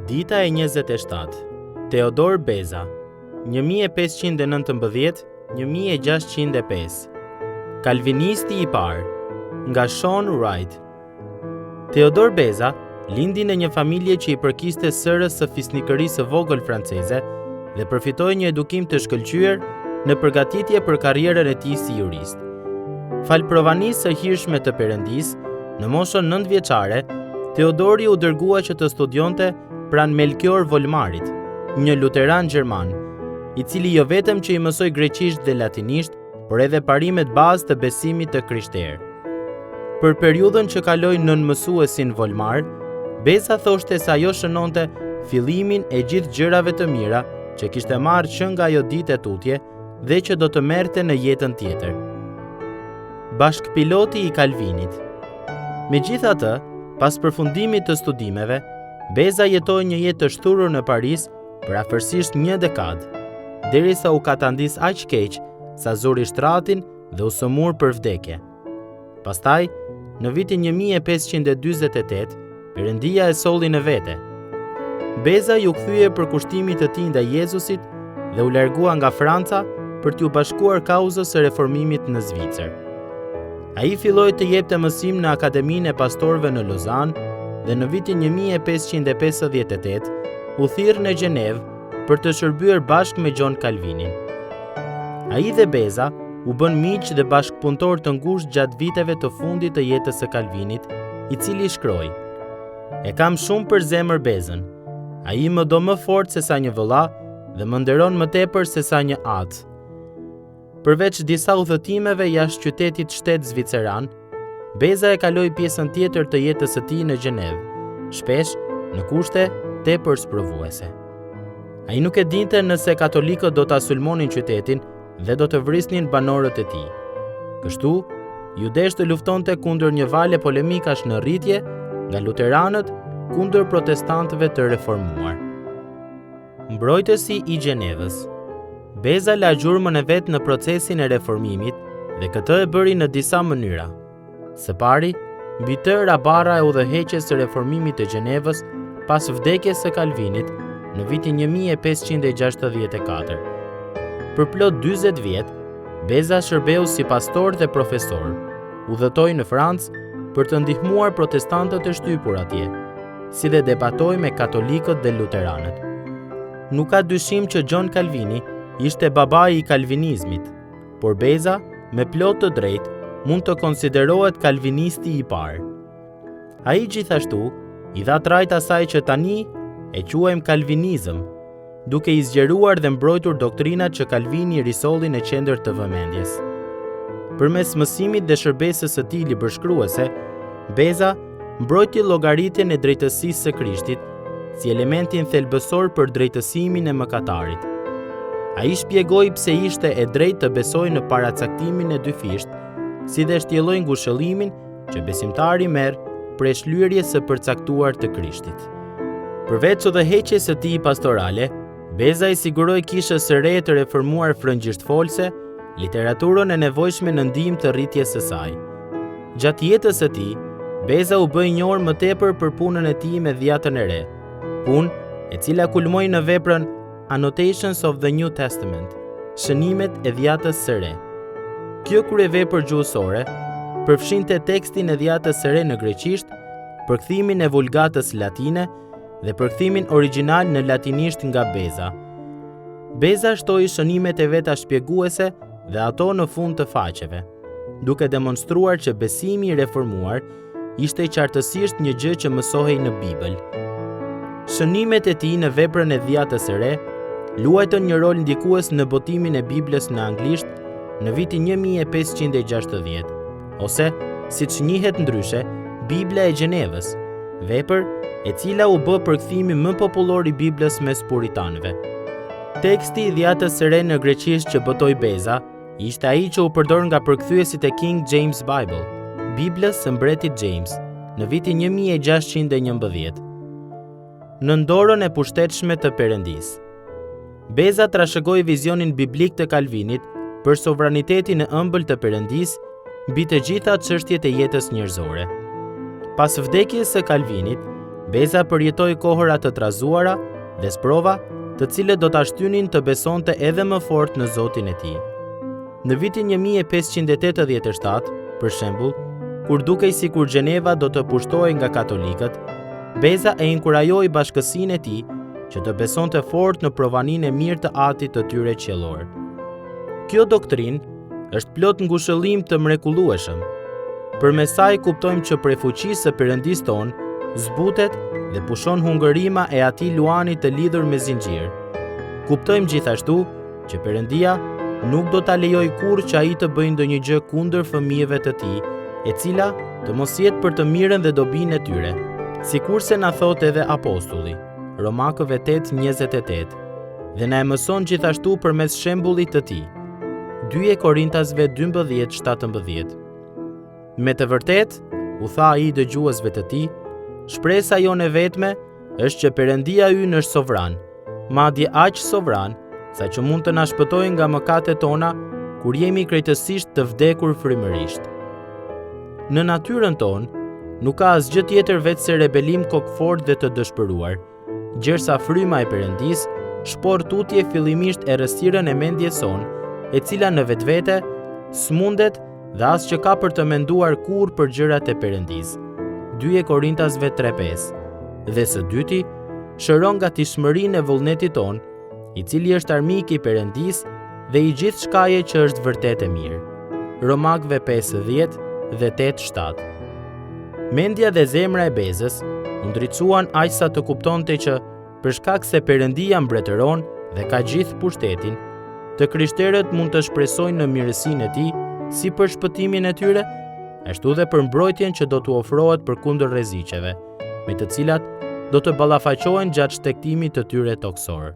Dita e 27. Theodor Beza, 1519-1605. Kalvinisti i parë, nga Sean Wright. Theodor Beza lindi në një familje që i përkiste sërës së fisnikërisë së vogël franceze dhe përfitoi një edukim të shkëlqyer në përgatitje për karrierën e tij si jurist. Fal provanisë së hirshme të Perëndisë, në moshën 9 vjeçare, Theodori u dërgua që të studionte pranë Melchior Volmarit, një luteran gjerman, i cili jo vetëm që i mësoi greqisht dhe latinisht, por edhe parimet bazë të besimit të krishterë. Për periudhën që kaloi nën mësuesin Volmar, Beza thoshte se ajo shënonte fillimin e gjithë gjërave të mira që kishte marrë që nga ajo ditë e tutje dhe që do të merrte në jetën tjetër. Bashkpiloti i Calvinit. Megjithatë, pas përfundimit të studimeve, Beza jetoi një jetë të shturur në Paris për afërsisht 1 dekadë, derisa u katandis aq keq sa zuri shtratin dhe u sëmur për vdekje. Pastaj, në vitin 1548, Perëndia e solli në vete. Beza ju kthye për kushtimit të tij ndaj Jezusit dhe u largua nga Franca për t'u bashkuar kauzës së reformimit në Zvicër. Ai filloi të jepte mësim në Akademinë e Pastorëve në Lozan dhe në vitin 1558 u thirr në Gjenevë për të shërbyer bashkë me John Calvinin. Ai dhe Beza u bën miq dhe bashkëpunëtor të ngushtë gjatë viteve të fundit të jetës së Calvinit, i cili shkroi: "E kam shumë për zemër Bezën. Ai më do më fort se sa një vëlla dhe më nderon më tepër se sa një atë." Përveç disa udhëtimeve jashtë qytetit shtet zviceran, Beza e kaloi pjesën tjetër të jetës së tij në Gjenevë, shpesh në kushte tepër sprovuese. Ai nuk e dinte nëse katolikët do ta sulmonin qytetin dhe do të vrisnin banorët e tij. Kështu, ju desh të luftonte kundër një vale polemikash në rritje nga luteranët kundër protestantëve të reformuar. Mbrojtësi i Gjenevës. Beza la gjurmën e vet në procesin e reformimit dhe këtë e bëri në disa mënyra. Së pari, mbi të rabara e udhëheqjes së reformimit të Gjenevës pas vdekjes së Calvinit në vitin 1564. Për plot 40 vjet, Beza shërbeu si pastor dhe profesor. Udhëtoi në Francë për të ndihmuar protestantët e shtypur atje, si dhe debatoi me katolikët dhe luteranët. Nuk ka dyshim që John Calvini ishte babai i kalvinizmit, por Beza, me plot të drejtë, mund të konsiderohet kalvinisti i parë. Ai gjithashtu i dha trajt asaj që tani e quajmë kalvinizëm, duke i zgjeruar dhe mbrojtur doktrinat që Calvini risolli në qendër të vëmendjes. Përmes mësimit dhe shërbesës së tij libërshkruese, Beza mbrojti llogaritjen e drejtësisë së Krishtit si elementin thelbësor për drejtësimin e mëkatarit. Ai shpjegoi pse ishte e drejtë të besojë në paracaktimin e dyfisht, si dhe shtjelloi ngushëllimin që besimtari merr prej shlyerjes së përcaktuar të Krishtit. Përveç udhëheqjes së tij pastorale, Beza i siguroi kishës së re të reformuar frëngjishtfolse literaturën e nevojshme në ndihmë të rritjes së saj. Gjatë jetës së tij, Beza u bë i njohur më tepër për punën e tij me dhjatën e re, punë e cila kulmoi në veprën Annotations of the New Testament, shënimet e dhjatës së re. Kjo kryevepër gjuhësore përfshinte tekstin e dhjatës së re në greqisht, përkthimin e vulgatës latine dhe përkthimin origjinal në latinisht nga Beza. Beza shtoi shënimet e veta shpjeguese dhe ato në fund të faqeve, duke demonstruar që besimi i reformuar ishte qartësisht një gjë që mësohej në Bibël. Shënimet e tij në veprën e dhjatës së re luajtën një rol ndikues në botimin e Biblës në anglisht në vitin 1560, ose, siç njihet ndryshe, Bibla e Gjenevës, vepër e cila u bë përkthimi më popullor i Biblës mes puritanëve. Teksti i dhjatës së re në greqisht që botoi Beza ishte ai që u përdor nga përkthyesit e King James Bible, Biblës së mbretit James, në vitin 1611. Në dorën e pushtetshme të Perëndisë. Beza trashëgoi vizionin biblik të Calvinit për sovranitetin e ëmbël të Perëndisë mbi të gjitha çështjet e jetës njerëzore. Pas vdekjes së Calvinit, Beza përjetoi kohëra të trazuara dhe sprova, të cilët do ta shtynin të besonte edhe më fort në Zotin e tij. Në vitin 1587, për shembull, kur dukej sikur Gjeneva do të pushtohej nga katolikët, Beza e inkurajoi bashkësinë e tij që të besonte fort në provaninë e mirë të Atit të tyre qiellor. Kjo doktrinë është plot ngushëllim të mrekullueshëm. Përmes saj kuptojmë që prej fuqisë së Perëndis ton zbutet dhe pushon hungërima e atij luani të lidhur me zinxhir. Kuptojmë gjithashtu që Perëndia nuk do ta lejojë kurrë që ai të bëjë ndonjë gjë kundër fëmijëve të tij, e cila të mos jetë për të mirën dhe dobinë e tyre. Sikurse na thot edhe apostulli, Romakëve 8:28, dhe na e mëson gjithashtu përmes shembullit të tij. 2 Korintasve 12:17. Me të vërtet, u tha ai dëgjuesve të tij, shpresa jone vetme është që Perëndia ynë është sovran, madje aq sovran sa që mund të na shpëtojë nga mëkatet tona kur jemi krejtësisht të vdekur frymërisht. Në natyrën tonë nuk ka asgjë tjetër veç se rebelim kokfort dhe të dëshpëruar, gjersa fryma e Perëndis shpor tutje fillimisht errësirën e mendjes sonë, e cila në vetvete s'mundet dhe as që ka për të menduar kurrë për gjërat e Perëndis. 2 Korintasve 3:5. Dhe së dyti, shëron nga tishmërinë e vullnetit ton, i cili është armik i Perëndis dhe i gjithë shkaje që është vërtet e mirë. Romakëve 5:10 dhe 8:7. Mendja dhe zemra e Bezës u ndriçuan aq sa të kuptonte që për shkak se Perëndia mbretëron dhe ka gjithë pushtetin, të krishterët mund të shpresojnë në mirësinë e tij si për shpëtimin e tyre, ashtu dhe për mbrojtjen që do t'u ofrohet përkundër rreziqeve, me të cilat do të ballafaqohen gjatë shtektimit të tyre toksor.